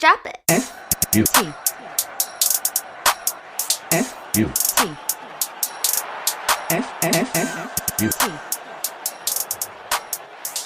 Drop it. F-U-T. F-U-T. F-F-F-U-T.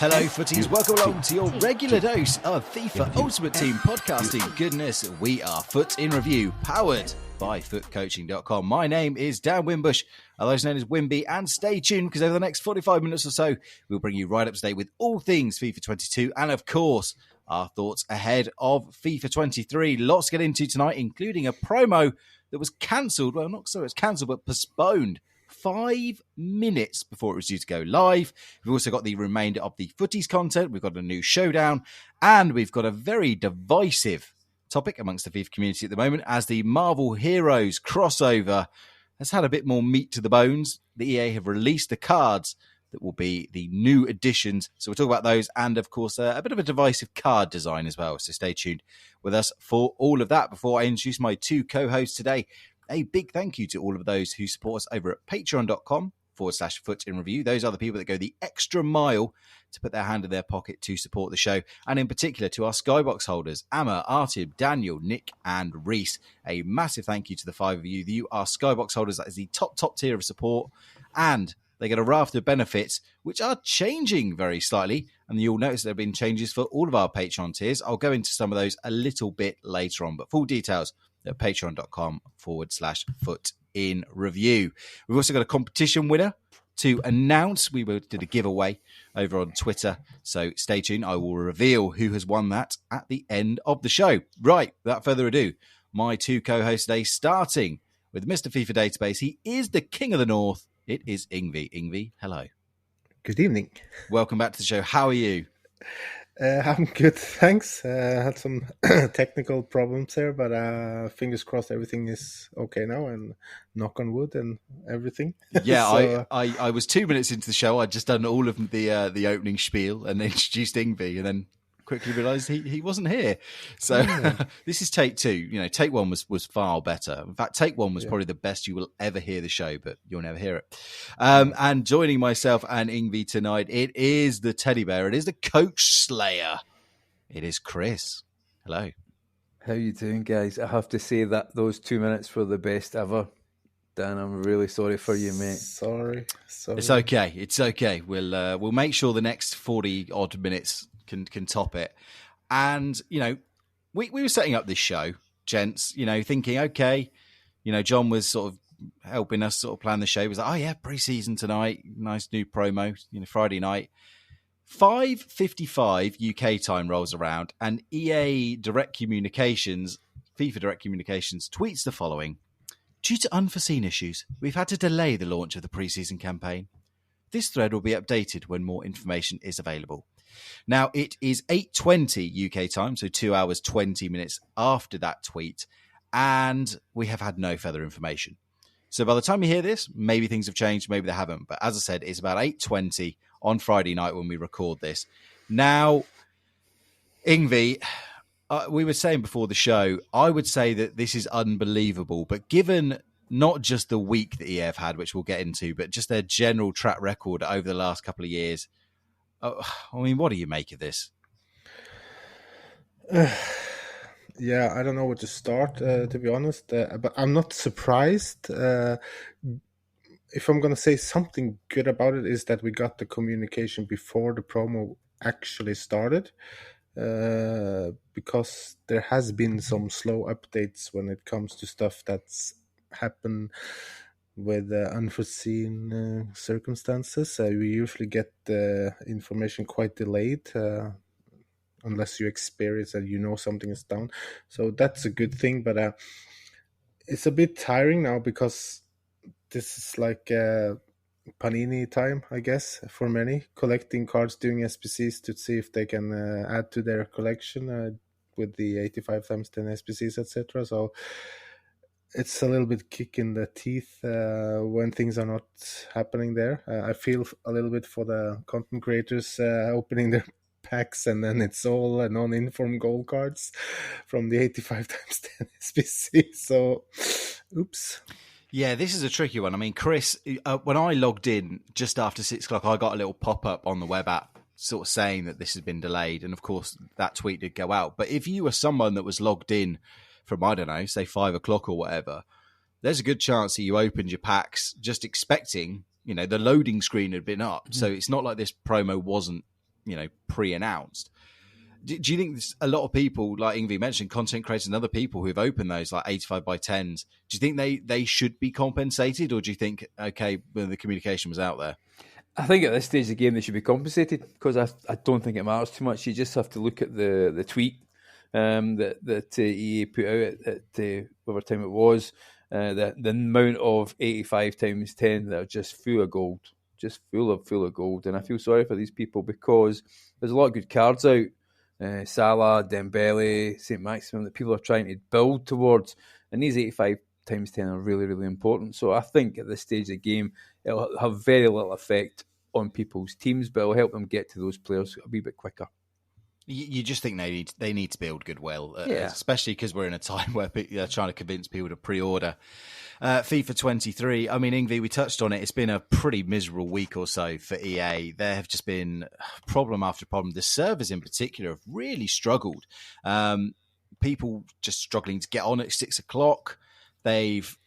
Hello, footies. Welcome along to your regular dose of FIFA Ultimate Team podcasting goodness. We are Foot in Review, powered by footcoaching.com. My name is Dan Wimbush, otherwise known as Wimby, and stay tuned because over the next 45 minutes or so, we'll bring you right up to date with all things FIFA 22 and, of course, our thoughts ahead of FIFA 23. Lots to get into tonight, including a promo that was cancelled. Well, not so it's cancelled, but postponed 5 minutes before it was due to go live. We've also got the remainder of the footies content. We've got a new showdown, and we've got a very divisive topic amongst the FIFA community at the moment as the Marvel Heroes crossover has had a bit more meat to the bones. The EA have released the cards that will be the new additions. So we'll talk about those and, of course, a bit of a divisive card design as well. So stay tuned with us for all of that. Before I introduce my two co-hosts today, a big thank you to all of those who support us over at patreon.com/foot in review. Those are the people that go the extra mile to put their hand in their pocket to support the show. And in particular to our Skybox holders, Amma, Artib, Daniel, Nick, and Reese. A massive thank you to the 5 of you. You are Skybox holders. That is the top tier of support. And they get a raft of benefits, which are changing very slightly. And you'll notice there have been changes for all of our Patreon tiers. I'll go into some of those a little bit later on. But full details at patreon.com/foot in review. We've also got a competition winner to announce. We did a giveaway over on Twitter. So stay tuned. I will reveal who has won that at the end of the show. Right, without further ado, my two co-hosts today, starting with Mr. FIFA Database. He is the King of the North. It is Ingve. Ingve, hello. Good evening. Welcome back to the show. How are you? I'm good, thanks. Had some technical problems there, but fingers crossed everything is okay now, and knock on wood and everything. Yeah, So, I was 2 minutes into the show. I'd just done all of the opening spiel and introduced Ingve, and then quickly realised he wasn't here. So this is take two. You know, take one was far better. In fact, take one was probably the best you will ever hear the show, but you'll never hear it. And joining myself and Ingve tonight, it is the teddy bear. It is the coach slayer. It is Chris. Hello. How you doing, guys? I have to say that those 2 minutes were the best ever. Dan, I'm really sorry for you, mate. sorry. It's okay. It's okay. We'll make sure the next 40 odd minutes can top it. And, you know, we were setting up this show, gents, you know, thinking, okay, you know, John was sort of helping us sort of plan the show. He was like, oh yeah, pre-season tonight, nice new promo, you know, Friday night. 5:55 UK time rolls around and EA Direct Communications, FIFA Direct Communications tweets the following: due to unforeseen issues, we've had to delay the launch of the pre-season campaign. This thread will be updated when more information is available. Now, it is 8:20 UK time, so 2 hours, 20 minutes after that tweet, and we have had no further information. So by the time you hear this, maybe things have changed, maybe they haven't. But as I said, it's about 8:20 on Friday night when we record this. Now, Ingve, we were saying before the show, I would say that this is unbelievable, but given not just the week that EA have had, which we'll get into, but just their general track record over the last couple of years, I mean, what do you make of this? yeah, I don't know where to start, to be honest, but I'm not surprised. If I'm going to say something good about it, is that we got the communication before the promo actually started, because there has been some slow updates when it comes to stuff that's happened with unforeseen circumstances. We usually get the information quite delayed, unless you experience and you know something is down. So that's a good thing, but it's a bit tiring now because this is like Panini time, I guess, for many, collecting cards, doing SPCs to see if they can add to their collection with the 85 times 10 SPCs, etc. So it's a little bit kick in the teeth when things are not happening there. I feel a little bit for the content creators opening their packs and then it's all non-informed gold cards from the 85 times 10 SPC. So, oops. Yeah, this is a tricky one. I mean, Chris, when I logged in just after 6 o'clock, I got a little pop-up on the web app sort of saying that this has been delayed, and of course that tweet did go out. But if you were someone that was logged in from, I don't know, say 5 o'clock or whatever, there's a good chance that you opened your packs just expecting, the loading screen had been up. So it's not like this promo wasn't, pre-announced. Do you think a lot of people, like Ingve mentioned, content creators and other people who've opened those like 85 by 10s, do you think they should be compensated, or do you think, okay, well, the communication was out there? I think at this stage of the game they should be compensated, because I don't think it matters too much. You just have to look at the tweet that EA put out at whatever time it was. The amount of 85 times 10 that are just full of gold, just full of gold. And I feel sorry for these people, because there's a lot of good cards out. Salah, Dembele, St. Maximin, that people are trying to build towards. And these 85 times 10 are really, really important. So I think at this stage of the game, it'll have very little effect on people's teams, but it'll help them get to those players a wee bit quicker. You just think they need to build goodwill, yeah. Especially because we're in a time where they're trying to convince people to pre-order FIFA 23. I mean, Ingve, we touched on it. It's been a pretty miserable week or so for EA. There have just been problem after problem. The servers in particular have really struggled. People just struggling to get on at 6 o'clock. They've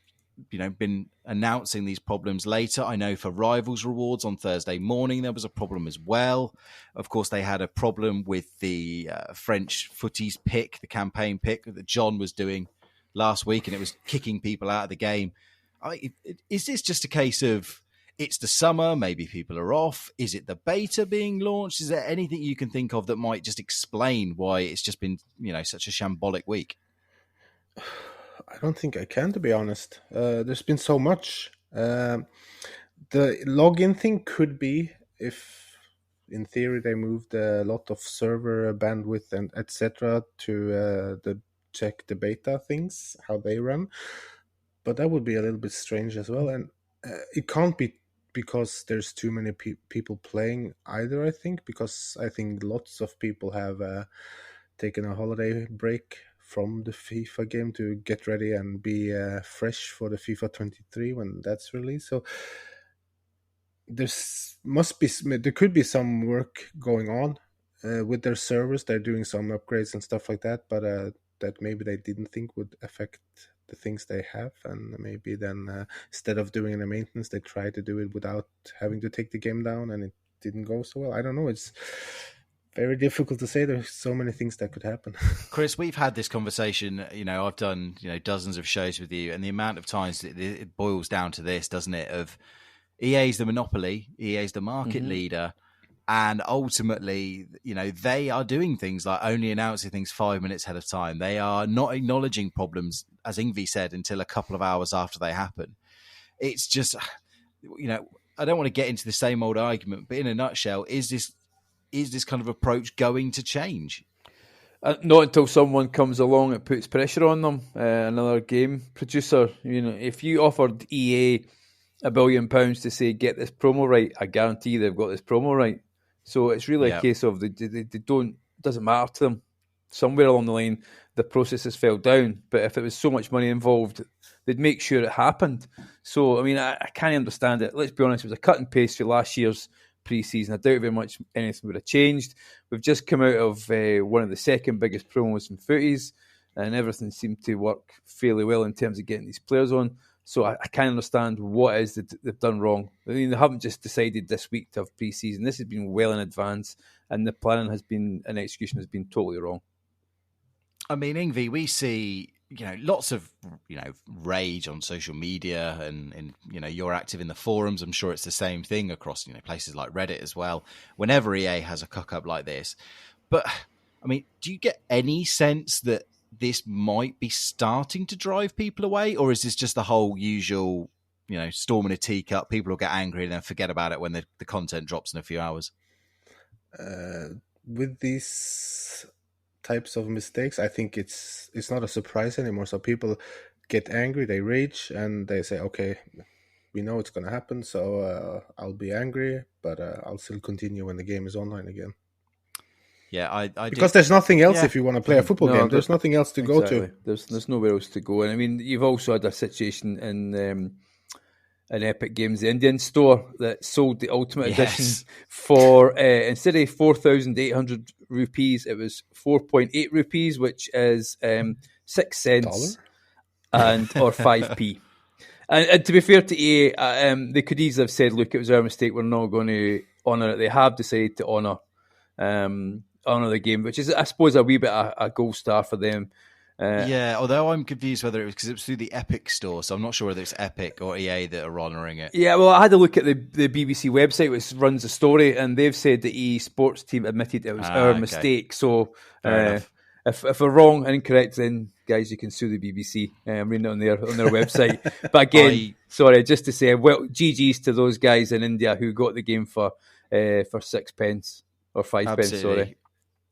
been announcing these problems later. I know for Rivals rewards on Thursday morning, there was a problem as well. Of course, they had a problem with the French footies pick, the campaign pick that John was doing last week, and it was kicking people out of the game. Is this just a case of it's the summer, maybe people are off? Is it the beta being launched? Is there anything you can think of that might just explain why it's just been, such a shambolic week? I don't think I can, to be honest. There's been so much. The login thing could be if, in theory, they moved a lot of server bandwidth and etc. to check the beta things, how they run. But that would be a little bit strange as well. And it can't be because there's too many people playing either, I think, because I think lots of people have taken a holiday break from the FIFA game to get ready and be fresh for the FIFA 23 when that's released. So there could be some work going on with their servers. They're doing some upgrades and stuff like that, but that maybe they didn't think would affect the things they have, and maybe then instead of doing the maintenance, they tried to do it without having to take the game down, and it didn't go so well. I don't know. It's very difficult to say. There's so many things that could happen. Chris, we've had this conversation. I've done dozens of shows with you, and the amount of times it boils down to this, doesn't it? Of EA's the monopoly, EA's the market leader, and ultimately, they are doing things like only announcing things 5 minutes ahead of time. They are not acknowledging problems, as Ingve said, until a couple of hours after they happen. It's just, I don't want to get into the same old argument, but in a nutshell, is this kind of approach going to change? Not until someone comes along and puts pressure on them. Another game producer, if you offered EA £1 billion to say, get this promo right, I guarantee they've got this promo right. So it's really a case of they don't, doesn't matter to them. Somewhere along the line, the process has fell down. But if it was so much money involved, they'd make sure it happened. So, I can't understand it. Let's be honest, it was a cut and paste for last year's pre-season. I doubt very much anything would have changed. We've just come out of one of the second biggest promos in footies, and everything seemed to work fairly well in terms of getting these players on. So I can't understand what it is that they've done wrong. They haven't just decided this week to have pre-season. This has been well in advance, and the planning has been, and execution has been totally wrong. Ingve, we see lots of rage on social media, and you're active in the forums. I'm sure it's the same thing across places like Reddit as well. Whenever EA has a cock up like this, but do you get any sense that this might be starting to drive people away, or is this just the whole usual storm in a teacup? People will get angry and then forget about it when the content drops in a few hours. With these types of mistakes, I think it's not a surprise anymore. So people get angry, they rage, and they say, okay, we know it's going to happen, so I'll be angry, but I'll still continue when the game is online again. Yeah, because there's nothing else if you want to play a football game. There's nothing else to go to. There's nowhere else to go. And you've also had a situation in in Epic Games, the Indian store, that sold the Ultimate Edition Yes. for, instead of 4,800 rupees, it was 4.8 rupees, which is 6 cents or 5p. And to be fair to EA, they could easily have said, look, it was our mistake, we're not going to honour it. They have decided to honour the game, which is, I suppose, a wee bit a gold star for them. Yeah, although I'm confused whether it was because it was through the Epic store, so I'm not sure whether it's Epic or EA that are honouring it. Yeah, well, I had a look at the BBC website, which runs the story, and they've said the EA Sports team admitted it was our mistake. So if we're wrong and incorrect, then guys, you can sue the BBC. I'm reading it on their website. But again, sorry, just to say, well, GG's to those guys in India who got the game for 6 pence or 5 pence. Sorry.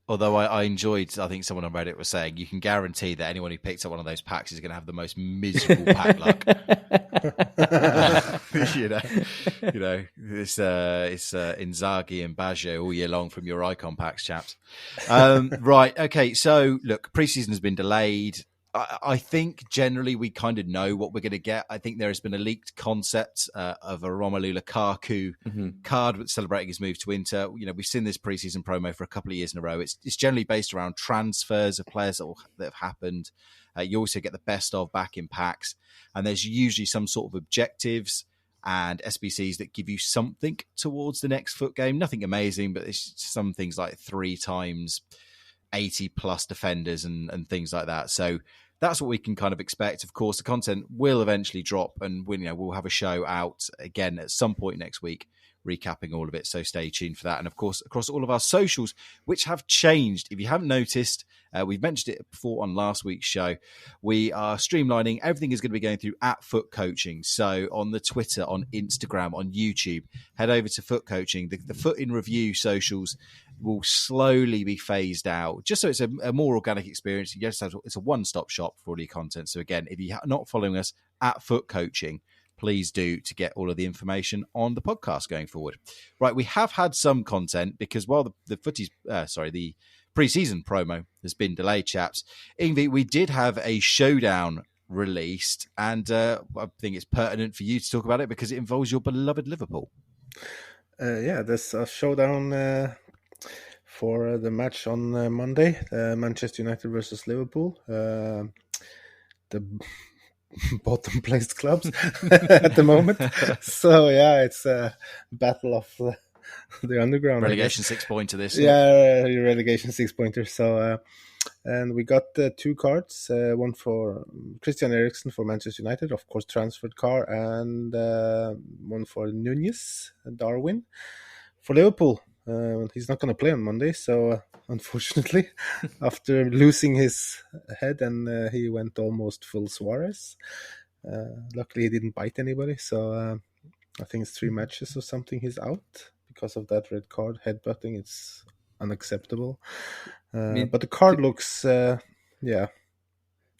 Although I enjoyed, I think someone on Reddit was saying, you can guarantee that anyone who picks up one of those packs is going to have the most miserable pack luck. It's Inzaghi and Baggio all year long from your icon packs, chaps. Right, okay. So look, preseason has been delayed. I think generally we kind of know what we're going to get. I think there has been a leaked concept of a Romelu Lukaku card celebrating his move to Inter. We've seen this preseason promo for a couple of years in a row. It's generally based around transfers of players that have happened. You also get the best of back in packs, and there's usually some sort of objectives and SBCs that give you something towards the next foot game. Nothing amazing, but it's some things like 3 times 80 plus defenders and things like that. So that's what we can kind of expect. Of course, the content will eventually drop, and we'll have a show out again at some point next week, recapping all of it. So stay tuned for that. And of course, across all of our socials, which have changed. If you haven't noticed, we've mentioned it before on last week's show. We are streamlining. Everything is going to be going through @Foot Coaching. So on the Twitter, on Instagram, on YouTube, head over to Foot Coaching. The Foot in Review socials will slowly be phased out, just so it's a more organic experience. It's a one-stop shop for all your content. So again, if you're not following us @Foot Coaching, please do, to get all of the information on the podcast going forward. Right, we have had some content because while the pre-season promo has been delayed, chaps, Ingve, we did have a showdown released, and I think it's pertinent for you to talk about it because it involves your beloved Liverpool. There's a showdown for the match on Monday, Manchester United versus Liverpool. The bottom placed clubs at the moment. So it's a battle of the underground. Relegation 6-pointer this. Yeah, relegation 6-pointer. So and we got 2 cards, one for Christian Eriksen for Manchester United, of course transferred card, and one for Nunez Darwin for Liverpool. He's not going to play on Monday, so unfortunately, after losing his head and he went almost full Suarez. Luckily, he didn't bite anybody, so I think it's 3 matches or something he's out because of that red card. Headbutting, it's unacceptable. But the card looks, Sorry,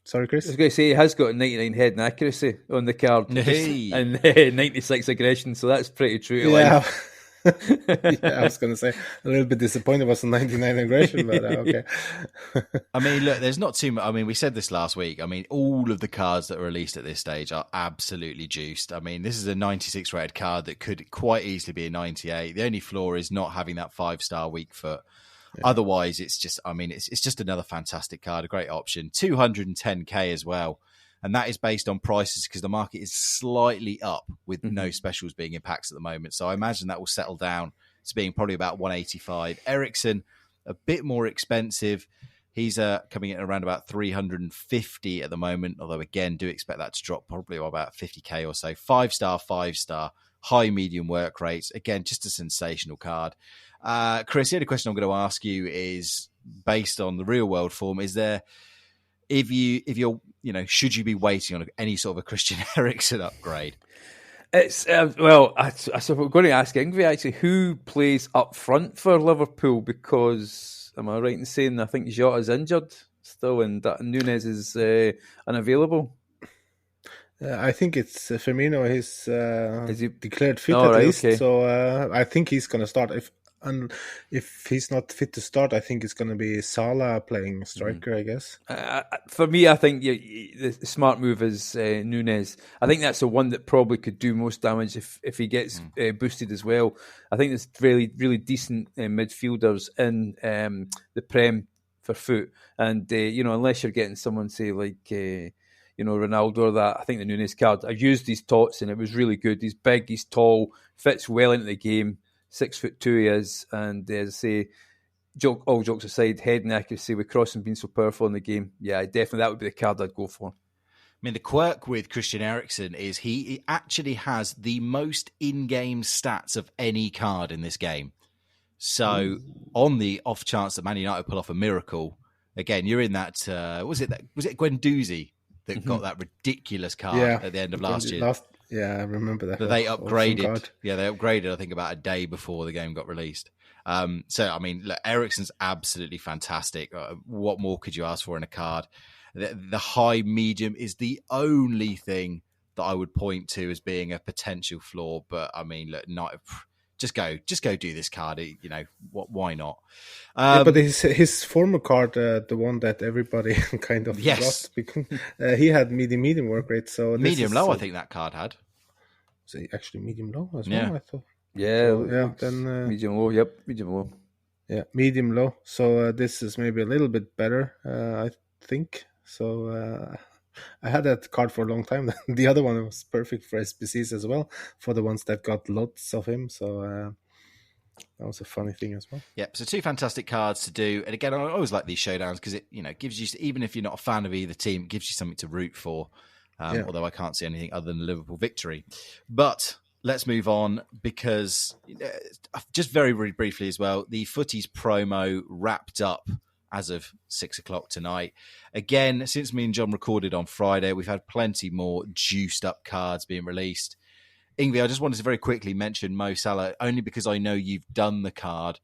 Chris? I was going to say, he has got a 99 head and accuracy on the card and 96 aggression, so that's pretty true to life. I was going to say a little bit disappointed it was a 99 aggression, but okay. I mean, look, there's not too much. I mean, we said this last week. I mean, all of the cards that are released at this stage are absolutely juiced. I mean, this is a 96 rated card that could quite easily be a 98. The only flaw is not having that 5-star weak foot. Yeah. Otherwise, it's just, it's just another fantastic card, a great option. 210k as well. And that is based on prices because the market is slightly up with no specials being in packs at the moment. So I imagine that will settle down to being probably about 185. Ericsson, a bit more expensive. He's coming in around about 350 at the moment. Although, again, do expect that to drop probably about 50k or so. 5-star, high, medium work rates. Again, just a sensational card. Chris, the only question I'm going to ask you is, based on the real world form, is there... If you're, should you be waiting on any sort of a Christian Eriksen upgrade? It's we're going to ask Ingve actually who plays up front for Liverpool, because am I right in saying I think Jota's injured still and Nunez is unavailable? I think it's Firmino. He's declared fit at least, okay. So I think he's going to start. And if he's not fit to start, I think it's going to be Salah playing striker, I guess. For me, I think the smart move is Nunes. I think that's the one that probably could do most damage if he gets boosted as well. I think there's really, really decent midfielders in the Prem for Foot. And, unless you're getting someone, say, like, Ronaldo or that, I think the Nunes card, I used his tots and it was really good. He's big, he's tall, fits well into the game. 6'2" he is, and as I say, all jokes aside, heading accuracy with crossing being so powerful in the game, yeah, definitely that would be the card I'd go for. I mean, the quirk with Christian Eriksen is he actually has the most in-game stats of any card in this game. So, on the off chance that Man United pull off a miracle, again, you're in that. Was it Guendouzi that got that ridiculous card at the end of last year? Yeah, I remember that. They upgraded. Yeah, they upgraded, I think, about a day before the game got released. So, I mean, look, Eriksen's absolutely fantastic. What more could you ask for in a card? The high medium is the only thing that I would point to as being a potential flaw. But, I mean, look, just go do this card. Why not? But his former card, the one that everybody kind of forgot, because he had medium work rate. So medium low, I think that card had. So actually medium low as well. I thought. Yeah, so, then medium low. Yep, medium low. Yeah, medium low. So this is maybe a little bit better, I think. So I had that card for a long time. The other one was perfect for SBCs as well, for the ones that got lots of him. So that was a funny thing as well. Yep. So 2 fantastic cards to do. And again, I always like these showdowns because it, gives you, even if you're not a fan of either team, it gives you something to root for. Although I can't see anything other than a Liverpool victory. But let's move on because just very, very briefly as well, the Footies promo wrapped up as of 6:00 tonight. Again, since me and John recorded on Friday, we've had plenty more juiced up cards being released. Ingve, I just wanted to very quickly mention Mo Salah, only because I know you've done the card,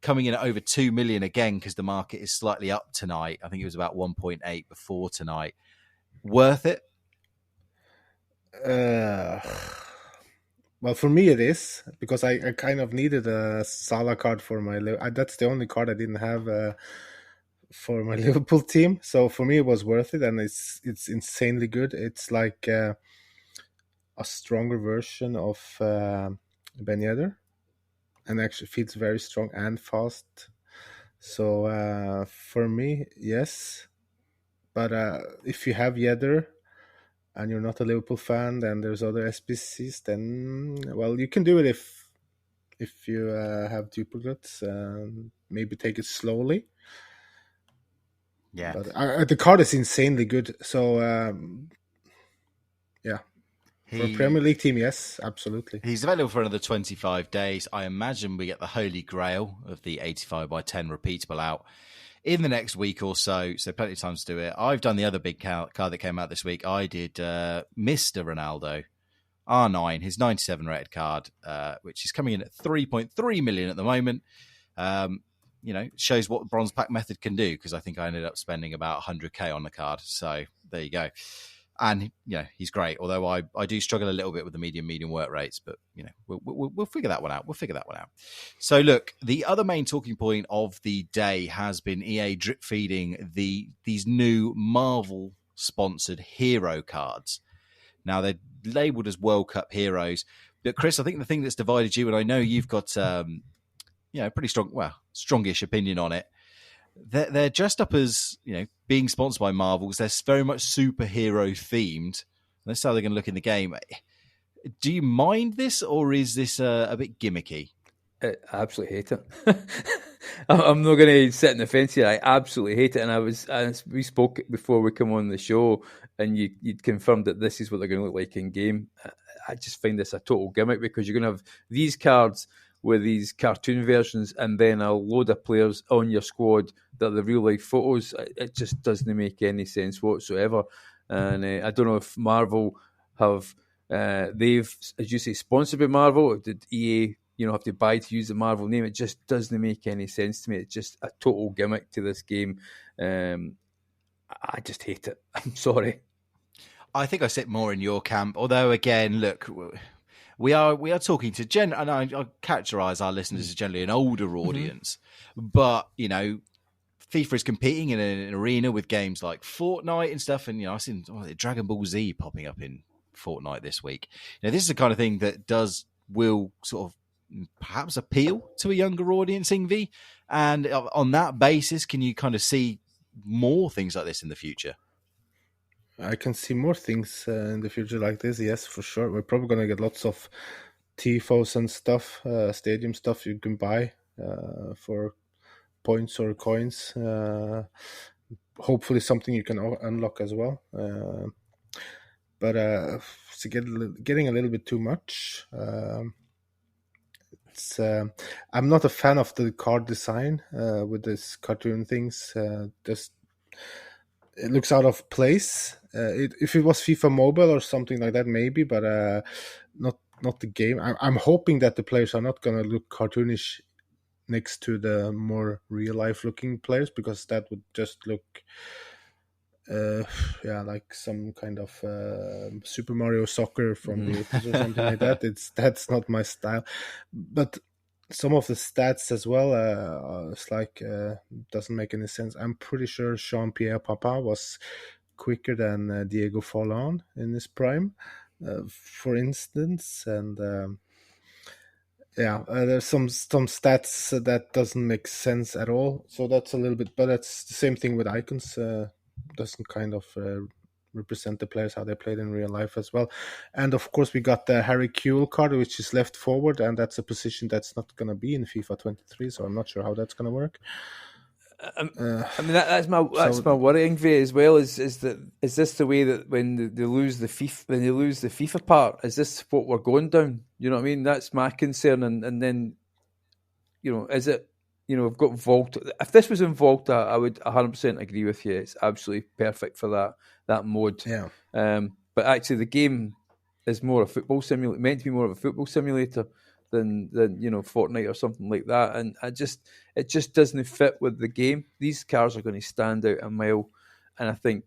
coming in at over 2 million again because the market is slightly up tonight. I think it was about 1.8 before tonight. Worth it? Well, for me it is, because I kind of needed a Salah card for my that's the only card I didn't have for my Liverpool team. So for me it was worth it, and it's insanely good. It's like a stronger version of Ben Yedder, and actually feels very strong and fast. So for me, yes. But if you have Yedder and you're not a Liverpool fan, then there's other SBCs, then, well, you can do it if you have duplicates, maybe take it slowly. Yeah. But the card is insanely good. So, yeah. For a Premier League team, yes, absolutely. He's available for another 25 days. I imagine we get the holy grail of the 85 by 10 repeatable out in the next week or so. So plenty of time to do it. I've done the other big card that came out this week. I did Mr. Ronaldo, R9, his 97 rated card, which is coming in at 3.3 million at the moment. Shows what the bronze pack method can do, because I think I ended up spending about 100k on the card. So there you go. And, he's great. Although I do struggle a little bit with the medium work rates, but, we'll figure that one out. So, look, the other main talking point of the day has been EA drip feeding these new Marvel-sponsored hero cards. Now, they're labelled as World Cup heroes. But, Chris, I think the thing that's divided you, and I know you've got, pretty strong, strongish opinion on it. They're dressed up as, being sponsored by Marvels. They're very much superhero themed. That's how they're going to look in the game. Do you mind this, or is this a bit gimmicky? I absolutely hate it. I'm not going to sit in the fence here. I absolutely hate it. And we spoke before we come on the show, and you'd confirmed that this is what they're going to look like in game. I just find this a total gimmick, because you're going to have these cards with these cartoon versions and then a load of players on your squad that are the real life photos. It just doesn't make any sense whatsoever. And I don't know if Marvel have, they've, as you say, sponsored by Marvel, or did EA, have to buy to use the Marvel name? It just doesn't make any sense to me. It's just a total gimmick to this game. I just hate it. I'm sorry. I think I sit more in your camp. Although, again, look, we are talking to and I characterise our listeners as generally an older audience, but FIFA is competing in an arena with games like Fortnite and stuff, and I've seen Dragon Ball Z popping up in Fortnite this week. This is the kind of thing that will sort of perhaps appeal to a younger audience, Ingve. And on that basis, can you kind of see more things like this in the future? I can see more things in the future like this, yes, for sure. We're probably going to get lots of tifos and stuff, stadium stuff you can buy for points or coins. Hopefully something you can unlock as well. But it's getting a little bit too much. I'm not a fan of the card design with this cartoon things. Just it looks out of place. If it was FIFA Mobile or something like that, maybe, but not the game. I'm hoping that the players are not going to look cartoonish next to the more real life looking players, because that would just look like some kind of Super Mario Soccer from the 80s or something like that. That's not my style. But some of the stats as well, it's like doesn't make any sense. I'm pretty sure Jean-Pierre Papin was quicker than Diego Forlan in his prime, for instance, and there's some stats that doesn't make sense at all. So that's a little bit, but it's the same thing with icons. Doesn't kind of represent the players how they played in real life as well. And of course we got the Harry Kewell card, which is left forward, and that's a position that's not going to be in FIFA 23, so I'm not sure how that's going to work. I mean that's my worry, Ingve, as well. Is this the way that when they lose the FIFA part, is this what we're going down? You know what I mean? That's my concern. And then is it? We've got Volta. If this was in Volta, I would 100% agree with you. It's absolutely perfect for that mode. Yeah. But actually, the game is more a football simulator, meant to be more of a football simulator than Fortnite or something like that. And it just doesn't fit with the game. These cars are going to stand out a mile, and I think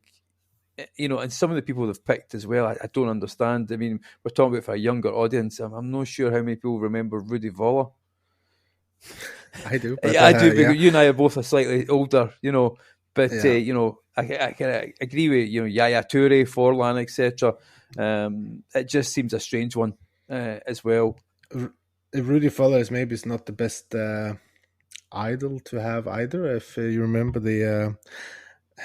and some of the people they've picked as well, I don't understand. I mean, we're talking about for a younger audience. I'm not sure how many people remember Rudy Voller. I do. But, I do. Because you and I are both a slightly older, But I can agree with Yaya Toure, Forlan, etc. It just seems a strange one as well. Rudy Voller is not the best idol to have either. If you remember the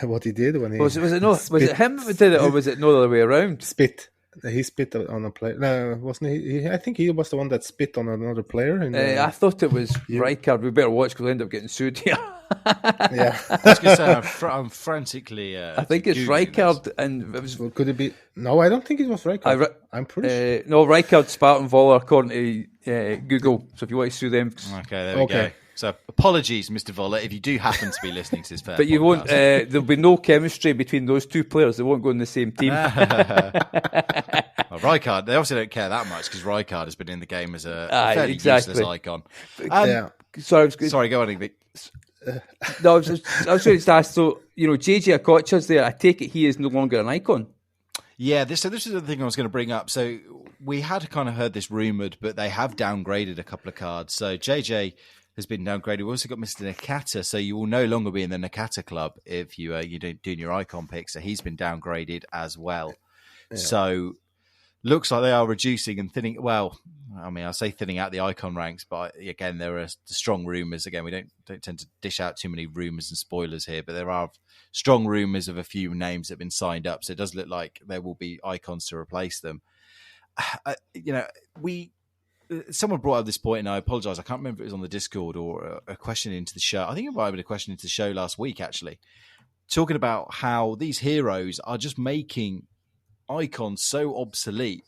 what he did when he was it him who did it, or was it no other way around? Spit. He spit on a player. No, wasn't he? I think he was the one that spit on another player. I thought it was Rijkaard. We better watch because we'll end up getting sued here. Yeah. I was going to say, I'm frantically... I think it's Rijkaard. And it was... Well, could it be... No, I don't think it was Rijkaard. I'm pretty sure. No, Rijkaard, Spartan Voller, according to Google. So if you want to sue them... Okay, there we go. So apologies, Mr. Voller, if you do happen to be listening to this. But you won't. There'll be no chemistry between those two players. They won't go in the same team. Well, Rijkaard, they obviously don't care that much because Rijkaard has been in the game as a fairly useless icon. Sorry, go on, Ingve. No, I was going to ask. So JJ Okocha's there. I take it he is no longer an icon. Yeah, this is the thing I was going to bring up. So we had kind of heard this rumoured, but they have downgraded a couple of cards. So JJ has been downgraded. We've also got Mr. Nakata, so you will no longer be in the Nakata club if you're doing your icon pick. So he's been downgraded as well. Yeah. So looks like they are reducing and thinning. Well, I mean, I say thinning out the icon ranks, but again, there are strong rumours. Again, we don't tend to dish out too many rumours and spoilers here, but there are strong rumours of a few names that have been signed up. So it does look like there will be icons to replace them. Someone brought up this point, and I apologise. I can't remember if it was on the Discord or a question into the show. I think it might have been a question into the show last week, actually, talking about how these heroes are just making icons so obsolete.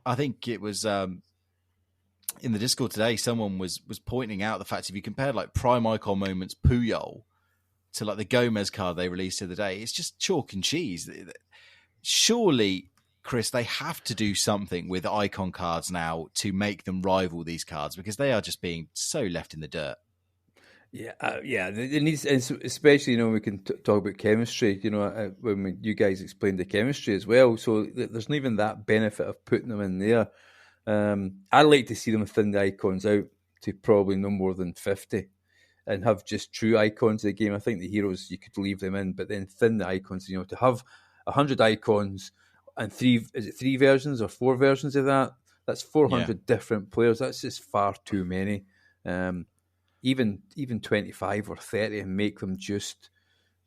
I think it was in the Discord today. Someone was pointing out the fact if you compared like Prime Icon Moments Puyol to like the Gomez card they released the other day, it's just chalk and cheese. Surely, Chris, they have to do something with icon cards now to make them rival these cards because they are just being so left in the dirt. Yeah, it needs, especially we can talk about chemistry. When you guys explained the chemistry as well, so there's not even that benefit of putting them in there. I'd like to see them thin the icons out to probably no more than 50 and have just true icons of the game. I think the heroes, you could leave them in, but then thin the icons, to have 100 icons and three versions or 4 versions of that? That's 400 different players. That's just far too many. Even 25 or 30 and make them just,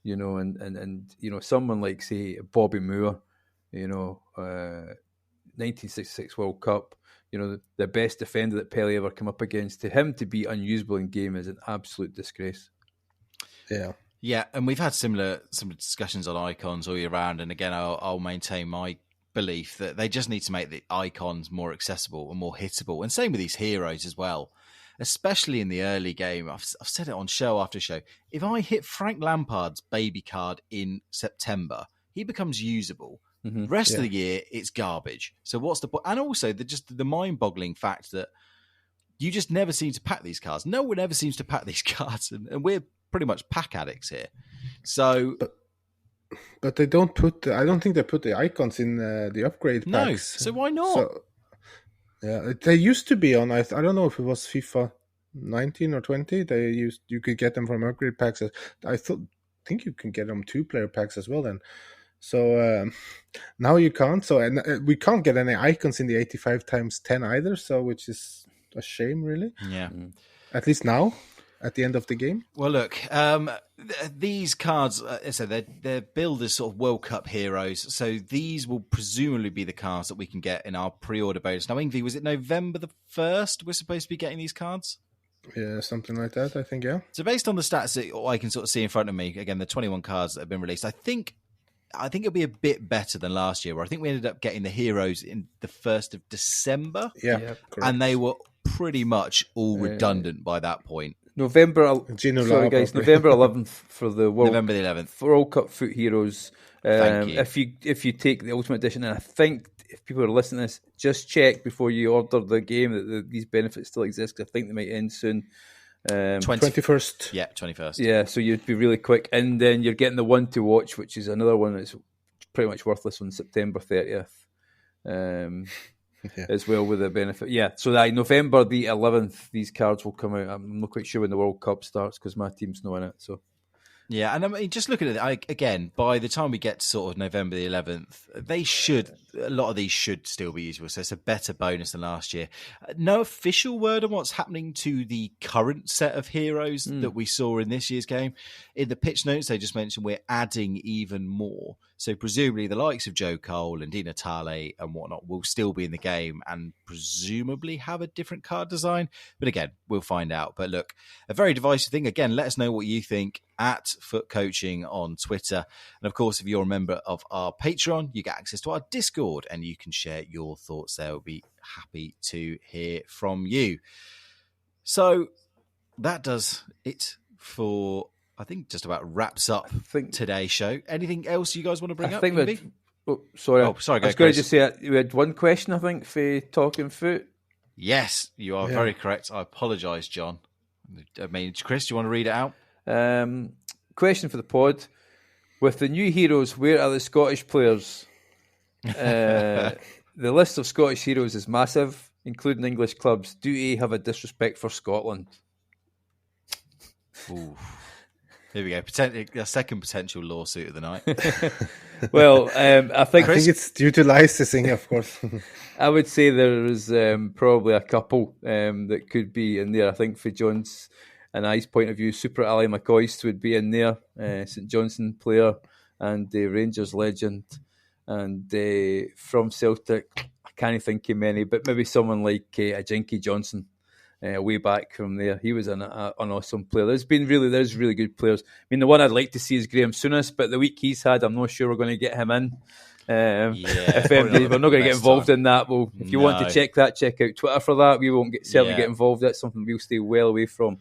and someone like, say, Bobby Moore, 1966 World Cup, the best defender that Pelé ever come up against, to him to be unusable in game is an absolute disgrace. Yeah. Yeah, and we've had similar discussions on icons all year round. And again, I'll maintain my belief that they just need to make the icons more accessible and more hittable. And same with these heroes as well, especially in the early game. I've said it on show after show. If I hit Frank Lampard's baby card in September, he becomes usable. Mm-hmm. Rest of the year, it's garbage. So what's the point? And also the mind-boggling fact that you just never seem to pack these cards. No one ever seems to pack these cards, and we're pretty much pack addicts here. So, but they don't put. I don't think they put the icons in the upgrade packs. No, so why not? So, yeah, they used to be on. I don't know if it was FIFA 19 or 20. You could get them from upgrade packs. I think you can get them 2-player packs as well then. So now you can't. So we can't get any icons in the 85x10 either. So which is a shame, really. Yeah. At least now, at the end of the game. Well, look, these cards, so they're billed as sort of World Cup heroes. So these will presumably be the cards that we can get in our pre-order bonus. Now, Ingve, was it November the 1st we're supposed to be getting these cards? Yeah, something like that, I think, yeah. So based on the stats that I can sort of see in front of me, again, the 21 cards that have been released, I think it'll be a bit better than last year, where I think we ended up getting the heroes in the 1st of December. Yeah, correct. And they were pretty much all redundant by that point. November 11th for the November the 11th. World Cup Foot Heroes. Thank you. If you take the Ultimate Edition, and I think if people are listening to this, just check before you order the game that these benefits still exist, because I think they might end soon. 21st. Yeah, 21st. Yeah, so you'd be really quick. And then you're getting the one to watch, which is another one that's pretty much worthless, on September 30th. As well, with the benefit. Yeah, so that November the 11th, these cards will come out. I'm not quite sure when the World Cup starts because my team's not in it. So yeah, and I mean, just looking at it, again, by the time we get to sort of November the 11th, a lot of these should still be usable. So it's a better bonus than last year. No official word on what's happening to the current set of heroes that we saw in this year's game. In the pitch notes, they just mentioned we're adding even more. So presumably the likes of Joe Cole and Di Natale and whatnot will still be in the game and presumably have a different card design. But again, we'll find out. But look, a very divisive thing. Again, let us know what you think at Foot Coaching on Twitter. And of course, if you're a member of our Patreon, you get access to our Discord and you can share your thoughts there. We'll be happy to hear from you. So that does it for, I think, just about wraps up today's show. Anything else you guys want to bring up? Sorry. Go, I was going to just say we had one question, I think, for Talking Foot. Yes, you are very correct. I apologise, John. I mean, Chris, do you want to read it out? Question for the pod. With the new heroes, where are the Scottish players? The list of Scottish heroes is massive, including English clubs. Do you have a disrespect for Scotland? Ooh. Here we go. A second potential lawsuit of the night. Well, I think it's due to licensing, of course. I would say there is probably a couple that could be in there. I think for John's and I's point of view, Super Ali McCoist would be in there, St Johnstone player and the Rangers legend. And from Celtic, I can't think of many, but maybe someone like a Jinky Johnson. Way back from there, he was an awesome player. There's really good players. I mean, the one I'd like to see is Graham Souness, but the week he's had, I'm not sure we're going to get him in. We're not going to get involved in that. Well, if you want to check that, check out Twitter for that. We won't certainly get involved. That's something we'll stay well away from.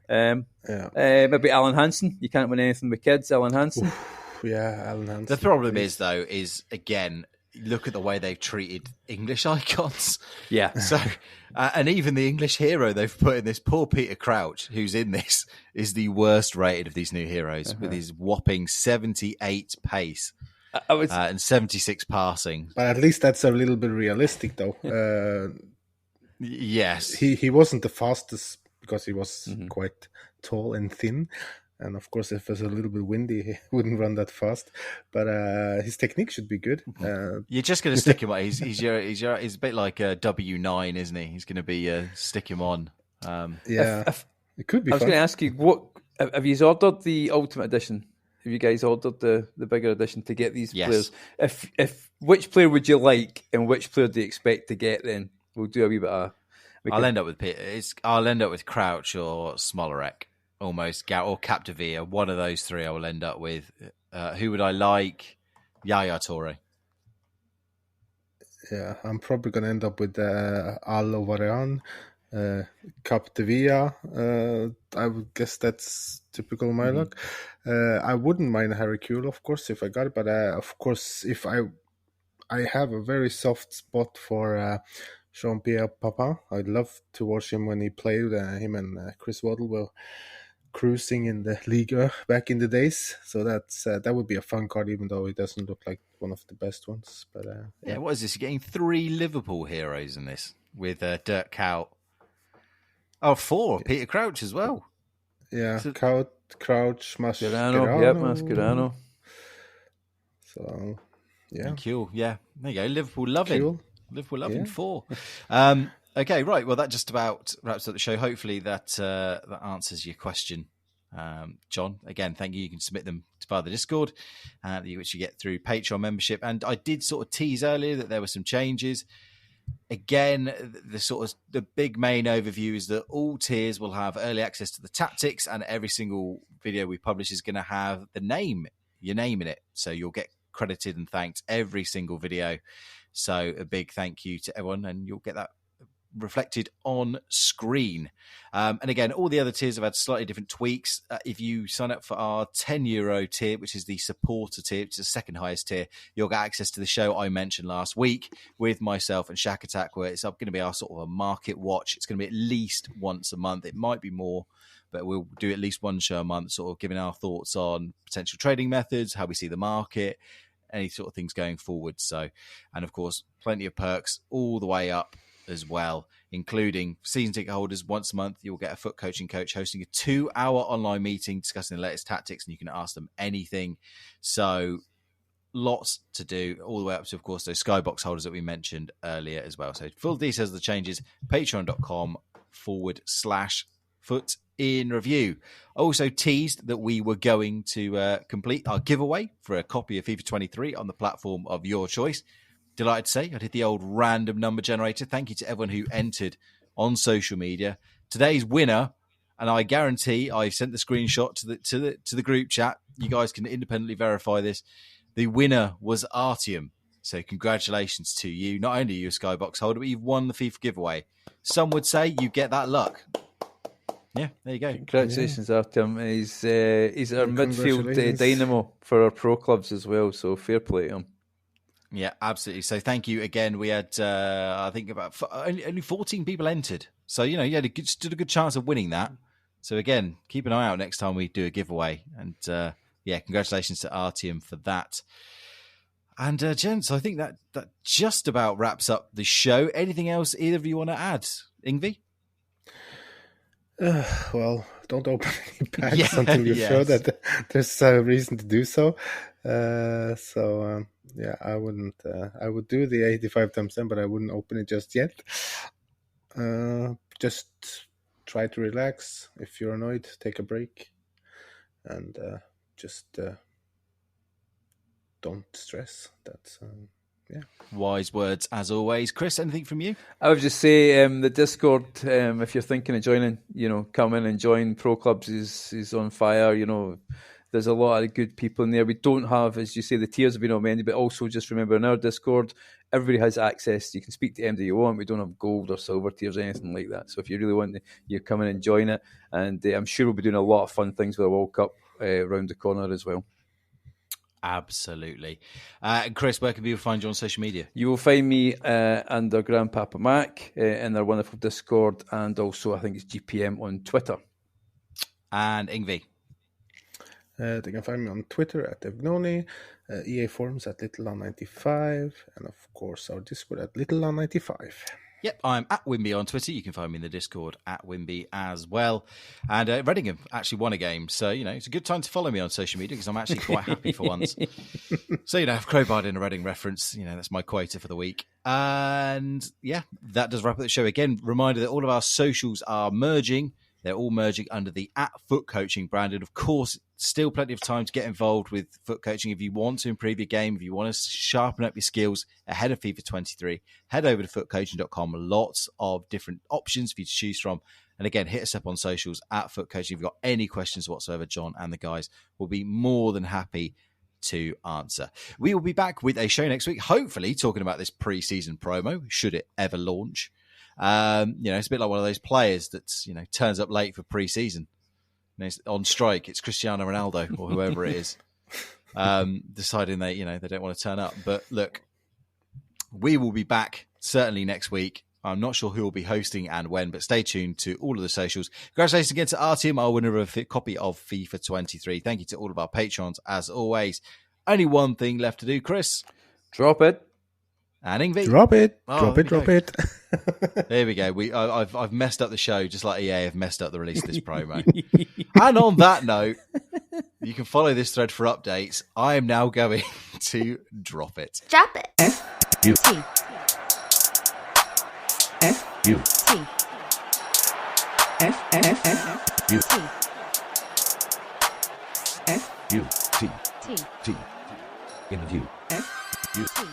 Maybe Alan Hansen. You can't win anything with kids, Alan Hansen. Alan Hansen. The problem is, though, again, look at the way they've treated English icons. Yeah. So, and even the English hero they've put in this, poor Peter Crouch, who's in this, is the worst rated of these new heroes with his whopping 78 pace and 76 passing. But at least that's a little bit realistic, though. Yes. He wasn't the fastest because he was quite tall and thin. And of course, if it was a little bit windy, he wouldn't run that fast. But his technique should be good. You're just going to stick him on. He's a bit like a W9, isn't he? He's going to be stick him on. It could be. I was fun. going to ask you, what have you ordered the Ultimate Edition? Have you guys ordered the bigger edition to get these players? If which player would you like, and which player do you expect to get? Then we'll do a wee bit of. I'll end up with Crouch or Smolarek, almost, or Capdevia. One of those three I will end up with. Who would I like? Yaya Toure. Yeah, I'm probably going to end up with Allo Varan, Capdevia. I would guess that's typical my luck. I wouldn't mind Harry Kewell, of course, if I got it. But of course, if I have a very soft spot for Jean-Pierre Papin. I'd love to watch him when he played. Him and Chris Waddle were cruising in the Liga back in the days. So that would be a fun card, even though it doesn't look like one of the best ones. But yeah, what is this? You're getting 3 Liverpool heroes in this with Dirk Kuyt. Oh, 4 Peter Crouch as well. Yeah, Crouch, Mascherano. Yep, Mascherano. So, yeah. And Kewell, yeah. There you go. Liverpool loving. Kewell. Liverpool loving 4. Okay, right. Well, that just about wraps up the show. Hopefully that answers your question, John. Again, thank you. You can submit them via the Discord, which you get through Patreon membership. And I did sort of tease earlier that there were some changes. Again, the big main overview is that all tiers will have early access to the tactics, and every single video we publish is going to have your name in it. So you'll get credited and thanked every single video. So a big thank you to everyone, and you'll get that reflected on screen. And again, all the other tiers have had slightly different tweaks. If you sign up for our €10 tier, which is the supporter tier, which is the second highest tier, you'll get access to the show I mentioned last week with myself and Shack Attack, where it's going to be our sort of a market watch. It's going to be at least once a month. It might be more, but we'll do at least one show a month, sort of giving our thoughts on potential trading methods, how we see the market, any sort of things going forward. So, and of course, plenty of perks all the way up as well, including season ticket holders. Once a month, you'll get a foot coaching coach hosting a 2-hour online meeting discussing the latest tactics, and you can ask them anything. So lots to do, all the way up to, of course, those Skybox holders that we mentioned earlier as well. So full details of the changes, patreon.com/foot in review. Also teased that we were going to complete our giveaway for a copy of FIFA 23 on the platform of your choice. Delighted to say I did the old random number generator. Thank you to everyone who entered on social media. Today's winner, and I guarantee I sent the screenshot to the group chat. You guys can independently verify this. The winner was Artyom. So congratulations to you. Not only are you a Skybox holder, but you've won the FIFA giveaway. Some would say you get that luck. Yeah, there you go. Congratulations, Artyom. He's our midfield dynamo for our pro clubs as well. So fair play to him. Yeah, absolutely. So thank you again. We had, I think, about only 14 people entered. So, you had stood a good chance of winning that. So again, keep an eye out next time we do a giveaway. And yeah, congratulations to Artyom for that. And gents, I think that just about wraps up the show. Anything else either of you want to add? Ingve? Well, don't open any packs until you show that there's a reason to do so. Yeah, I wouldn't. I would do the 85 times 10, but I wouldn't open it just yet. Just try to relax. If you're annoyed, take a break, and just don't stress. That's Wise words as always. Chris, anything from you? I would just say the Discord, if you're thinking of joining, come in and join. Pro Clubs is on fire. There's a lot of good people in there. We don't have, as you say, the tiers have been amended, but also just remember in our Discord, everybody has access. You can speak to anybody you want. We don't have gold or silver tiers or anything like that. So if you really want to, you come in and join it. And I'm sure we'll be doing a lot of fun things with the World Cup around the corner as well. Absolutely. Chris, where can people find you on social media? You will find me under Grandpapa Mac in our wonderful Discord, and also I think it's GPM on Twitter. And Ingve? They can find me on Twitter at Evgnoni, EA Forums at LittleLon95, and of course our Discord at LittleLon95. Yep, I'm at Wimby on Twitter. You can find me in the Discord at Wimby as well. And Reading have actually won a game. So, it's a good time to follow me on social media because I'm actually quite happy for once. So, I've crowbarred in a Reading reference. That's my quota for the week. And yeah, that does wrap up the show. Again, reminder that all of our socials are merging. They're all merging under the @Foot Coaching brand. And of course, still plenty of time to get involved with foot coaching. If you want to improve your game, if you want to sharpen up your skills ahead of FIFA 23, head over to footcoaching.com. Lots of different options for you to choose from. And again, hit us up on socials @FootCoaching. If you've got any questions whatsoever, John and the guys will be more than happy to answer. We will be back with a show next week, hopefully talking about this pre-season promo, should it ever launch. It's a bit like one of those players that's, turns up late for pre-season. It's on strike. It's Cristiano Ronaldo or whoever it is, deciding they don't want to turn up. But look, we will be back certainly next week. I'm not sure who will be hosting and when, but stay tuned to all of the socials. Congratulations again to our team, our winner of a copy of FIFA 23. Thank you to all of our patrons, as always. Only one thing left to do, Chris. Drop it. And Ingve. Drop it. Oh, Drop it. There we go. I've messed up the show, just like EA have messed up the release of this promo. And on that note, you can follow this thread for updates. I am now going to drop it. Drop it. F-U-T. F-U-T. F-F-F-U-T. F-U-T. T. In view. F-U-T.